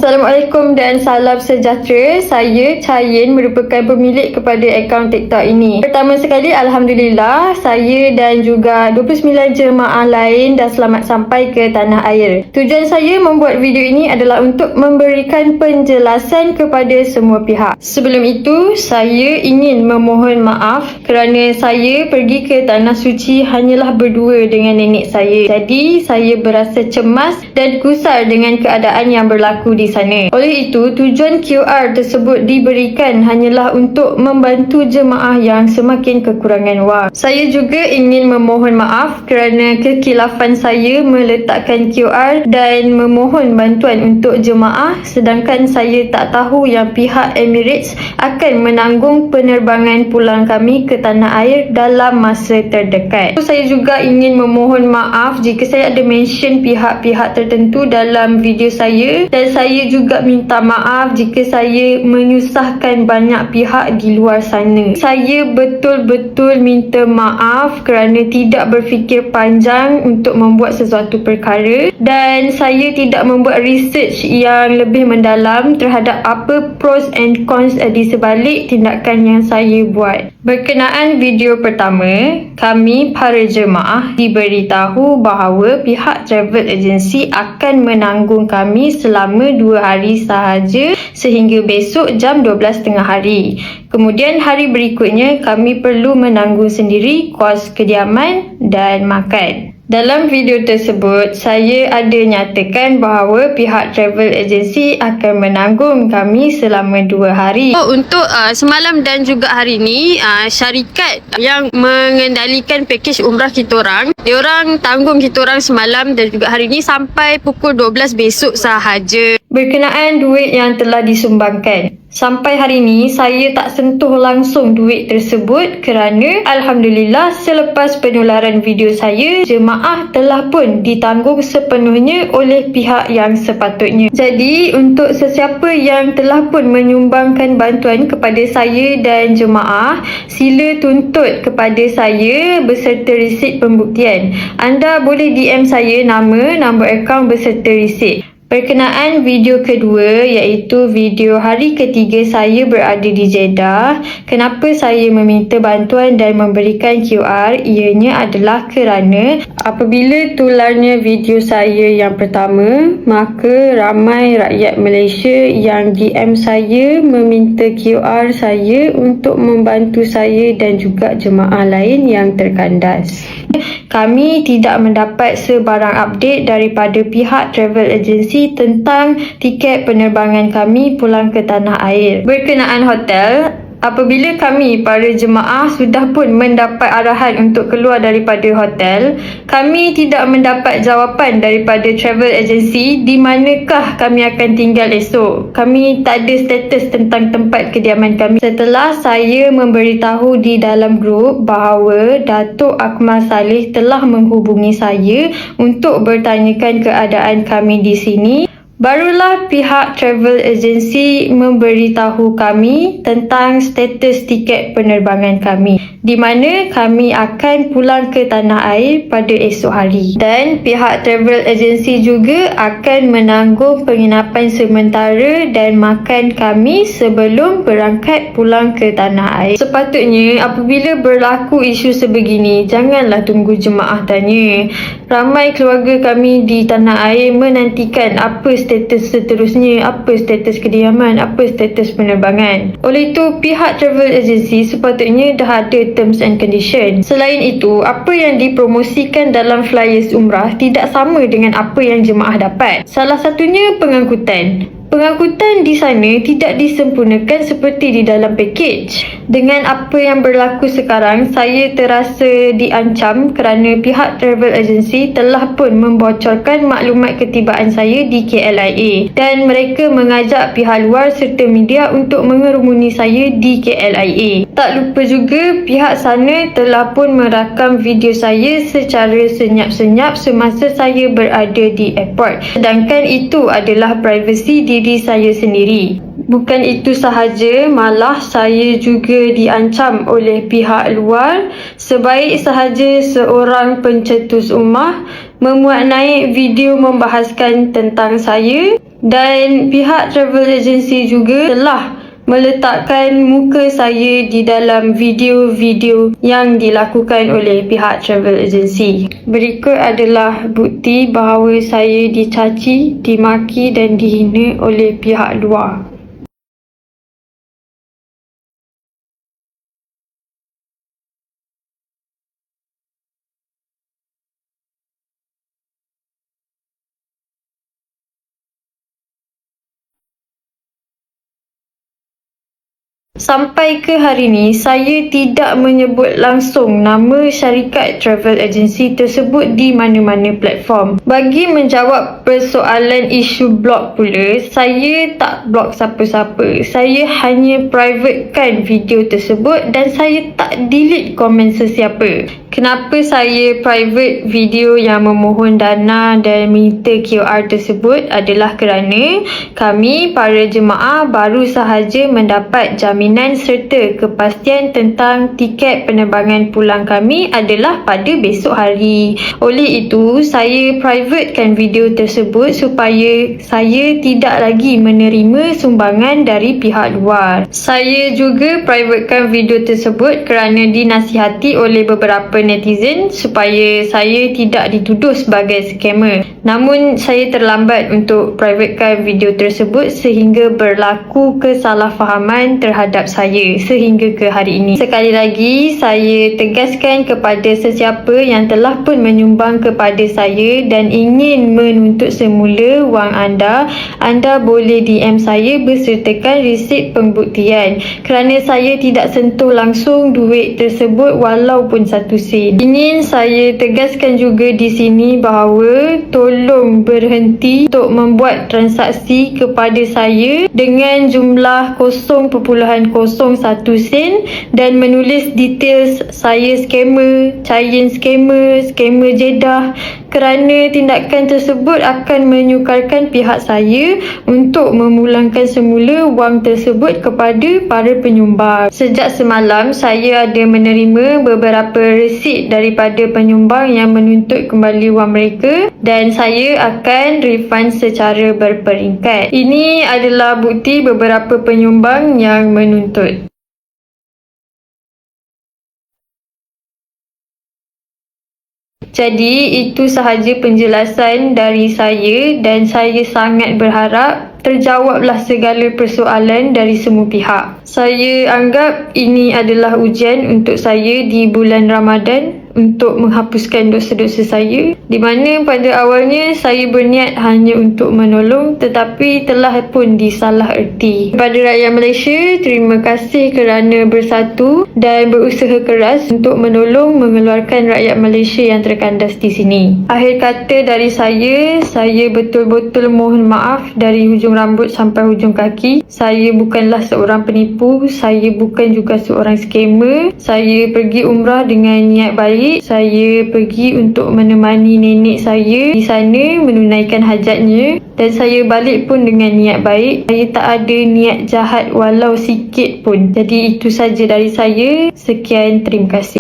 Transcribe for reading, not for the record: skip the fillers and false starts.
Assalamualaikum dan salam sejahtera. Saya Chayen merupakan pemilik kepada akaun TikTok ini. Pertama sekali, Alhamdulillah, saya dan juga 29 jemaah lain dah selamat sampai ke tanah air. Tujuan saya membuat video ini adalah untuk memberikan penjelasan kepada semua pihak. Sebelum itu, saya ingin memohon maaf kerana saya pergi ke tanah suci hanyalah berdua dengan nenek saya. Jadi, saya berasa cemas dan gusar dengan keadaan yang berlaku di sana. Oleh itu, tujuan QR tersebut diberikan hanyalah untuk membantu jemaah yang semakin kekurangan wang. Saya juga ingin memohon maaf kerana kekilafan saya meletakkan QR dan memohon bantuan untuk jemaah, sedangkan saya tak tahu yang pihak Emirates akan menanggung penerbangan pulang kami ke tanah air dalam masa terdekat. Saya juga ingin memohon maaf jika saya ada mention pihak-pihak tertentu dalam video saya, dan saya juga minta maaf jika saya menyusahkan banyak pihak di luar sana. Saya betul-betul minta maaf kerana tidak berfikir panjang untuk membuat sesuatu perkara, dan saya tidak membuat research yang lebih mendalam terhadap apa pros and cons di sebalik tindakan yang saya buat. Berkenaan video pertama, kami para jemaah diberitahu bahawa pihak travel agency akan menanggung kami selama 2 hari sahaja sehingga besok jam 12 tengah hari. Kemudian hari berikutnya kami perlu menanggung sendiri kos kediaman dan makan. Dalam video tersebut, saya ada nyatakan bahawa pihak travel agency akan menanggung kami selama 2 hari. Untuk semalam dan juga hari ini, syarikat yang mengendalikan pakej umrah kita orang, diorang tanggung kita orang semalam dan juga hari ini sampai pukul 12 besok sahaja. Berkenaan duit yang telah disumbangkan, sampai hari ini saya tak sentuh langsung duit tersebut kerana Alhamdulillah selepas penularan video saya, jemaah telah pun ditanggung sepenuhnya oleh pihak yang sepatutnya. Jadi untuk sesiapa yang telah pun menyumbangkan bantuan kepada saya dan jemaah, sila tuntut kepada saya beserta resit pembuktian. Anda boleh DM saya nama, nombor akaun beserta resit. Berkenaan video kedua, iaitu video hari ketiga saya berada di Jeddah, kenapa saya meminta bantuan dan memberikan QR? Ianya adalah kerana apabila tularnya video saya yang pertama, maka ramai rakyat Malaysia yang DM saya meminta QR saya untuk membantu saya dan juga jemaah lain yang terkandas. Kami tidak mendapat sebarang update daripada pihak travel agency tentang tiket penerbangan kami pulang ke tanah air. Berkenaan hotel, apabila kami para jemaah sudah pun mendapat arahan untuk keluar daripada hotel, kami tidak mendapat jawapan daripada travel agency di manakah kami akan tinggal esok. Kami tak ada status tentang tempat kediaman kami. Setelah saya memberitahu di dalam grup bahawa Datuk Akmal Saleh telah menghubungi saya untuk bertanyakan keadaan kami di sini, barulah pihak travel agency memberitahu kami tentang status tiket penerbangan kami, di mana kami akan pulang ke tanah air pada esok hari. Dan pihak travel agency juga akan menanggung penginapan sementara dan makan kami sebelum berangkat pulang ke tanah air. Sepatutnya apabila berlaku isu sebegini, janganlah tunggu jemaah tanya. Ramai keluarga kami di tanah air menantikan apa status seterusnya, apa status kediaman, apa status penerbangan. Oleh itu, pihak travel agency sepatutnya dah ada terms and condition. Selain itu, apa yang dipromosikan dalam flyers umrah tidak sama dengan apa yang jemaah dapat. Salah satunya pengangkutan. Pengangkutan di sana tidak disempurnakan seperti di dalam pakej. Dengan apa yang berlaku sekarang, saya terasa diancam kerana pihak travel agency telah pun membocorkan maklumat ketibaan saya di KLIA, dan mereka mengajak pihak luar serta media untuk mengerumuni saya di KLIA. Tak lupa juga pihak sana telah pun merakam video saya secara senyap-senyap semasa saya berada di airport, sedangkan itu adalah privasi diri saya sendiri. Bukan itu sahaja, malah saya juga diancam oleh pihak luar. Sebaik sahaja seorang pencetus ummah memuat naik video membahaskan tentang saya, dan pihak travel agency juga telah meletakkan muka saya di dalam video-video yang dilakukan oleh pihak travel agency. Berikut adalah bukti bahawa saya dicaci, dimaki dan dihina oleh pihak luar. Sampai ke hari ini, saya tidak menyebut langsung nama syarikat travel agency tersebut di mana-mana platform. Bagi menjawab persoalan isu blog pula, saya tak blog siapa-siapa. Saya hanya privatekan video tersebut dan saya tak delete komen sesiapa. Kenapa saya private video yang memohon dana dan minta QR tersebut adalah kerana kami para jemaah baru sahaja mendapat jaminan serta kepastian tentang tiket penerbangan pulang kami adalah pada besok hari. Oleh itu, saya privatekan video tersebut supaya saya tidak lagi menerima sumbangan dari pihak luar. Saya juga privatekan video tersebut kerana dinasihati oleh beberapa netizen supaya saya tidak dituduh sebagai scammer. Namun saya terlambat untuk privatekan video tersebut sehingga berlaku kesalahfahaman terhadap saya sehingga ke hari ini. Sekali lagi, saya tegaskan kepada sesiapa yang telah pun menyumbang kepada saya dan ingin menuntut semula wang anda boleh DM saya bersertakan resit pembuktian kerana saya tidak sentuh langsung duit tersebut walaupun 1 sen. Ingin saya tegaskan juga di sini bahawa tolong berhenti untuk membuat transaksi kepada saya dengan jumlah 0.01 sen dan menulis details saya scammer, Cayin scammer, scammer Jeddah, kerana tindakan tersebut akan menyukarkan pihak saya untuk memulangkan semula wang tersebut kepada para penyumbang. Sejak semalam, saya ada menerima beberapa resit daripada penyumbang yang menuntut kembali wang mereka dan saya akan refund secara berperingkat. Ini adalah bukti beberapa penyumbang yang menuntut. Jadi itu sahaja penjelasan dari saya dan saya sangat berharap terjawablah segala persoalan dari semua pihak. Saya anggap ini adalah ujian untuk saya di bulan Ramadan untuk menghapuskan dosa-dosa saya, di mana pada awalnya saya berniat hanya untuk menolong tetapi telah pun disalah erti. Kepada rakyat Malaysia, terima kasih kerana bersatu dan berusaha keras untuk menolong mengeluarkan rakyat Malaysia yang terkandas di sini. Akhir kata dari saya betul-betul mohon maaf dari hujung rambut sampai hujung kaki. Saya bukanlah seorang penipu, saya bukan juga seorang scammer. Saya pergi umrah dengan niat baik. Saya pergi untuk menemani nenek saya di sana menunaikan hajatnya dan saya balik pun dengan niat baik. Saya tak ada niat jahat walau sikit pun. Jadi itu saja dari saya. Sekian, terima kasih.